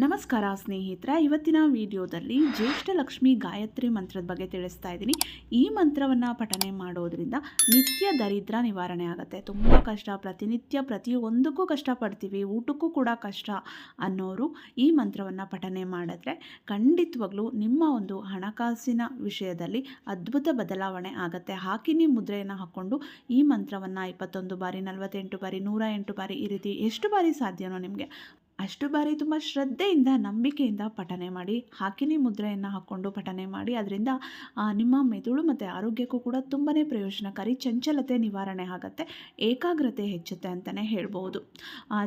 ನಮಸ್ಕಾರ ಸ್ನೇಹಿತರೆ, ಇವತ್ತಿನ ವಿಡಿಯೋದಲ್ಲಿ ಜ್ಯೇಷ್ಠ ಲಕ್ಷ್ಮಿ ಗಾಯತ್ರಿ ಮಂತ್ರದ ಬಗ್ಗೆ ತಿಳಿಸ್ತಾ ಇದ್ದೀನಿ. ಈ ಮಂತ್ರವನ್ನು ಪಠನೆ ಮಾಡೋದ್ರಿಂದ ನಿತ್ಯ ದರಿದ್ರ ನಿವಾರಣೆ ಆಗುತ್ತೆ. ತುಂಬ ಕಷ್ಟ, ಪ್ರತಿನಿತ್ಯ ಪ್ರತಿಯೊಂದಕ್ಕೂ ಕಷ್ಟಪಡ್ತೀವಿ, ಊಟಕ್ಕೂ ಕೂಡ ಕಷ್ಟ ಅನ್ನೋರು ಈ ಮಂತ್ರವನ್ನು ಪಠನೆ ಮಾಡಿದ್ರೆ ಖಂಡಿತವಾಗ್ಲೂ ನಿಮ್ಮ ಒಂದು ಹಣಕಾಸಿನ ವಿಷಯದಲ್ಲಿ ಅದ್ಭುತ ಬದಲಾವಣೆ ಆಗುತ್ತೆ. ಹಾಕಿನಿ ಮುದ್ರೆಯನ್ನು ಹಾಕ್ಕೊಂಡು ಈ ಮಂತ್ರವನ್ನು 21 ಬಾರಿ, 48 ಬಾರಿ, 108 ಬಾರಿ, ಈ ರೀತಿ ಎಷ್ಟು ಬಾರಿ ಸಾಧ್ಯನೋ ನಿಮಗೆ ಅಷ್ಟು ಬಾರಿ ತುಂಬ ಶ್ರದ್ಧೆಯಿಂದ, ನಂಬಿಕೆಯಿಂದ ಪಠನೆ ಮಾಡಿ. ಹಾಕಿನಿ ಮುದ್ರೆಯನ್ನು ಹಾಕ್ಕೊಂಡು ಪಠನೆ ಮಾಡಿ. ಅದರಿಂದ ನಿಮ್ಮ ಮೆದುಳು ಮತ್ತು ಆರೋಗ್ಯಕ್ಕೂ ಕೂಡ ತುಂಬಾ ಪ್ರಯೋಜನಕಾರಿ. ಚಂಚಲತೆ ನಿವಾರಣೆ ಆಗುತ್ತೆ, ಏಕಾಗ್ರತೆ ಹೆಚ್ಚುತ್ತೆ ಅಂತಲೇ ಹೇಳ್ಬೋದು.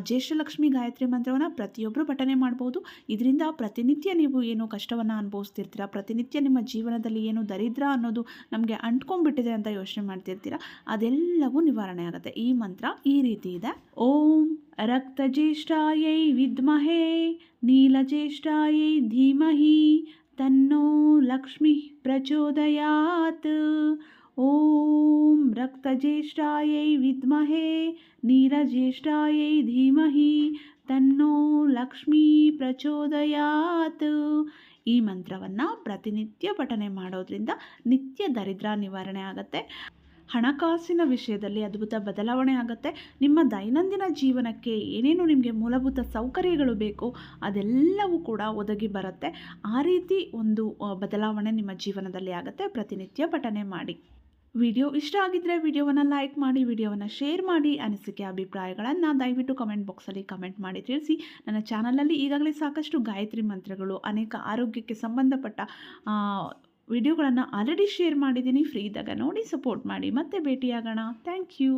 ಜ್ಯೇಷ್ಠಲಕ್ಷ್ಮಿ ಗಾಯತ್ರಿ ಮಂತ್ರವನ್ನು ಪ್ರತಿಯೊಬ್ಬರು ಪಠನೆ ಮಾಡ್ಬೋದು. ಇದರಿಂದ ಪ್ರತಿನಿತ್ಯ ನೀವು ಏನು ಕಷ್ಟವನ್ನು ಅನುಭವಿಸ್ತಿರ್ತೀರ, ಪ್ರತಿನಿತ್ಯ ನಿಮ್ಮ ಜೀವನದಲ್ಲಿ ಏನು ದರಿದ್ರ ಅನ್ನೋದು ನಮಗೆ ಅಂಟ್ಕೊಂಡ್ಬಿಟ್ಟಿದೆ ಅಂತ ಯೋಚನೆ ಮಾಡ್ತಿರ್ತೀರ, ಅದೆಲ್ಲವೂ ನಿವಾರಣೆ ಆಗುತ್ತೆ. ಈ ಮಂತ್ರ ಈ ರೀತಿ ಇದೆ. ಓಂ ರಕ್ತಜ್ಯೇಷ್ಠಾಯೈ ವಿದ್ಮಹೇ ನೀಲಜ್ಯೇಷ್ಠಾಯೈ ಧೀಮಹಿ ತನ್ನೋ ಲಕ್ಷ್ಮಿ ಪ್ರಚೋದಯಾತ್. ಓಂ ರಕ್ತಜ್ಯೇಷ್ಠಾಯೈ ವಿದ್ಮಹೇ ನೀಲಜ್ಯೇಷ್ಠಾಯೈ ಧೀಮಹಿ ತನ್ನೋ ಲಕ್ಷ್ಮೀ ಪ್ರಚೋದಯಾತ್. ಈ ಮಂತ್ರವನ್ನು ಪ್ರತಿನಿತ್ಯ ಪಠನೆ ಮಾಡೋದ್ರಿಂದ ನಿತ್ಯ ದರಿದ್ರ ನಿವಾರಣೆ ಆಗುತ್ತೆ. ಹಣಕಾಸಿನ ವಿಷಯದಲ್ಲಿ ಅದ್ಭುತ ಬದಲಾವಣೆ ಆಗುತ್ತೆ. ನಿಮ್ಮ ದೈನಂದಿನ ಜೀವನಕ್ಕೆ ಏನೇನು ನಿಮಗೆ ಮೂಲಭೂತ ಸೌಕರ್ಯಗಳು ಬೇಕೋ ಅದೆಲ್ಲವೂ ಕೂಡ ಒದಗಿ ಬರುತ್ತೆ. ಆ ರೀತಿ ಒಂದು ಬದಲಾವಣೆ ನಿಮ್ಮ ಜೀವನದಲ್ಲಿ ಆಗುತ್ತೆ. ಪ್ರತಿನಿತ್ಯ ಪಠನೆ ಮಾಡಿ. ವಿಡಿಯೋ ಇಷ್ಟ ಆಗಿದ್ದರೆ ವಿಡಿಯೋವನ್ನು ಲೈಕ್ ಮಾಡಿ, ವಿಡಿಯೋವನ್ನು ಶೇರ್ ಮಾಡಿ. ಅನಿಸಿಕೆ ಅಭಿಪ್ರಾಯಗಳನ್ನು ದಯವಿಟ್ಟು ಕಮೆಂಟ್ ಬಾಕ್ಸಲ್ಲಿ ಕಮೆಂಟ್ ಮಾಡಿ ತಿಳಿಸಿ. ನನ್ನ ಚಾನಲಲ್ಲಿ ಈಗಾಗಲೇ ಸಾಕಷ್ಟು ಗಾಯತ್ರಿ ಮಂತ್ರಗಳು, ಅನೇಕ ಆರೋಗ್ಯಕ್ಕೆ ಸಂಬಂಧಪಟ್ಟ ವಿಡಿಯೋಗಳನ್ನು ಆಲ್ರೆಡಿ ಶೇರ್ ಮಾಡಿದ್ದೀನಿ. ಫ್ರೀ ಇದ್ದಾಗ ನೋಡಿ ಸಪೋರ್ಟ್ ಮಾಡಿ. ಮತ್ತೆ ಭೇಟಿಯಾಗೋಣ. Thank you.